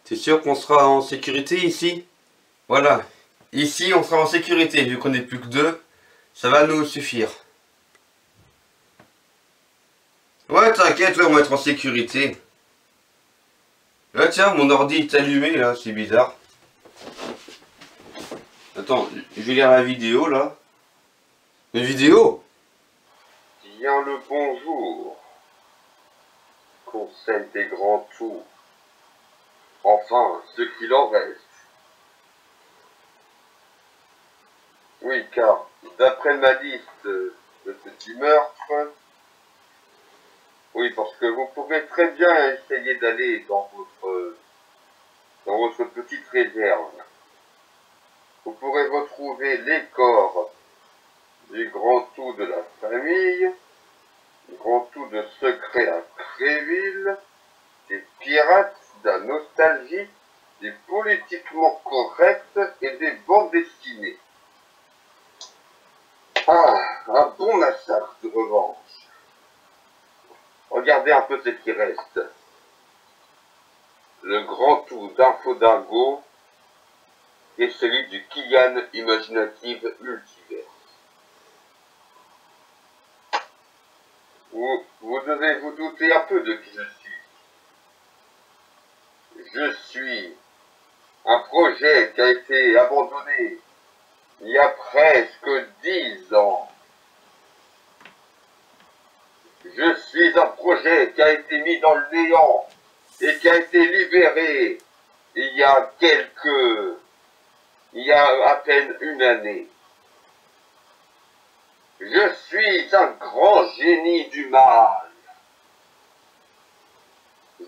T'es sûr qu'on sera en sécurité ici? Voilà. Ici, on sera en sécurité, vu qu'on n'est plus que deux. Ça va nous suffire. Ouais, t'inquiète, ouais, on va être en sécurité. Là, tiens, mon ordi est allumé, là, c'est bizarre. Attends, je vais lire la vidéo, là. Une vidéo? Bien le bonjour, Conseil des grands tours. Enfin, ce qu'il en reste. Oui, car, d'après ma liste de petits meurtres, oui, parce que vous pouvez très bien essayer d'aller dans votre petite réserve. Vous pourrez retrouver les corps du grand tout de la famille, du grand tout de secret à Créville, des pirates, de la nostalgie, des politiquement corrects et des bandes dessinées. Ah, un bon massacre de revanche. Regardez un peu ce qui reste. Le grand tout d'Infodingo et celui du Kylian Imaginative Multiverse. Vous devez vous douter un peu de qui je suis. Je suis un projet qui a été abandonné il y a presque 10 ans. Je suis un projet qui a été mis dans le néant et qui a été libéré il y a à peine une année. Je suis un grand génie du mal.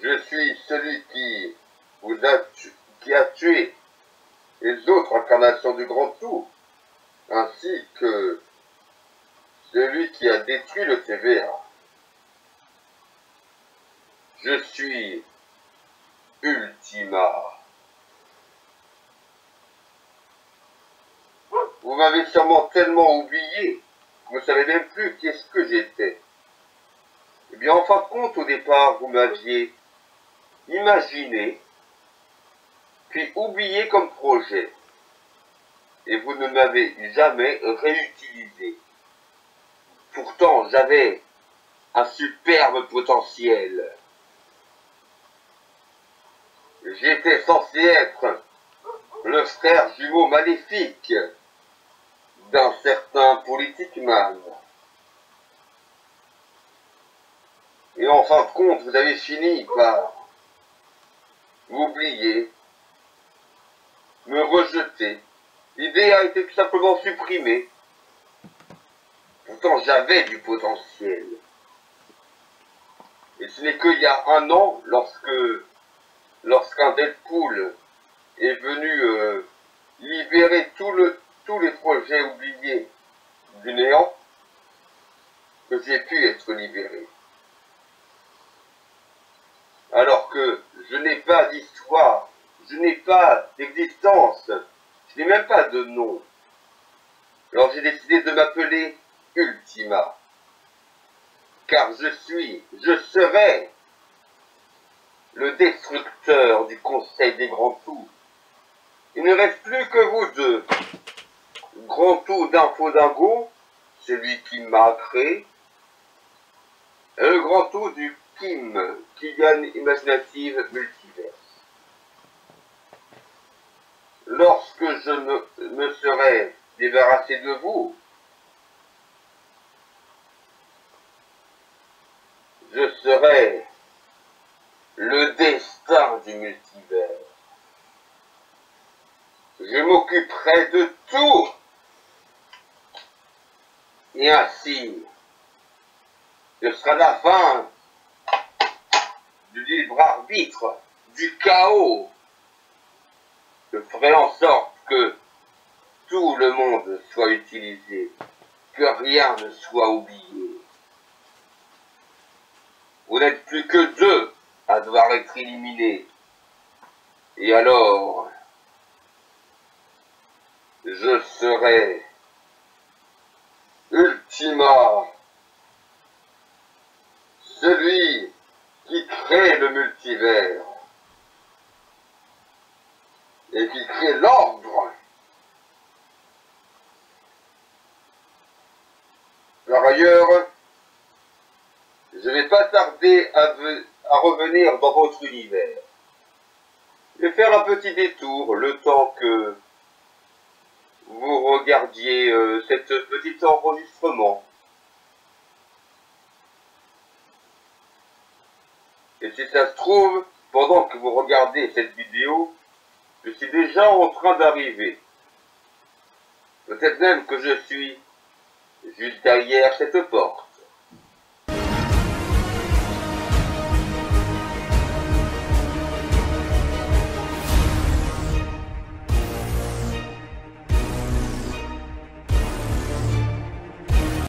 Je suis celui qui a tué les autres incarnations du grand tout, ainsi que celui qui a détruit le TVA. Je suis Ultima. Vous m'avez sûrement tellement oublié que vous ne savez même plus qu'est-ce que j'étais. Eh bien, en fin de compte, au départ, vous m'aviez imaginé, puis oublié comme projet. Et vous ne m'avez jamais réutilisé. Pourtant, j'avais un superbe potentiel. J'étais censé être le frère jumeau maléfique d'un certain politicman. Et en fin de compte, vous avez fini par m'oublier, me rejeter. L'idée a été tout simplement supprimée. Pourtant, j'avais du potentiel. Et ce n'est qu'il y a un an, lorsqu'un Deadpool est venu libérer tous les projets oubliés du néant, que j'ai pu être libéré. Alors que je n'ai pas d'histoire, je n'ai pas d'existence, je n'ai même pas de nom. Alors j'ai décidé de m'appeler Ultima. Car je serai le destructeur du Conseil des Grands Tours. Il ne reste plus que vous deux. Le Grand Tour d'Infodingo, celui qui m'a créé, et le Grand Tour du Kylian Imaginative Multiverse. Lorsque je me serai débarrassé de vous, je serai le destin du multivers. Je m'occuperai de tout. Et ainsi, ce sera la fin du libre arbitre, du chaos. Je ferai en sorte que tout le monde soit utilisé, que rien ne soit oublié. Vous n'êtes plus que deux à devoir être éliminés. Et alors, je serai Ultima, celui qui crée le multivers. pas tarder à revenir dans votre univers. Je vais faire un petit détour, le temps que vous regardiez cet petit enregistrement. Et si ça se trouve, pendant que vous regardez cette vidéo, je suis déjà en train d'arriver. Peut-être même que je suis juste derrière cette porte.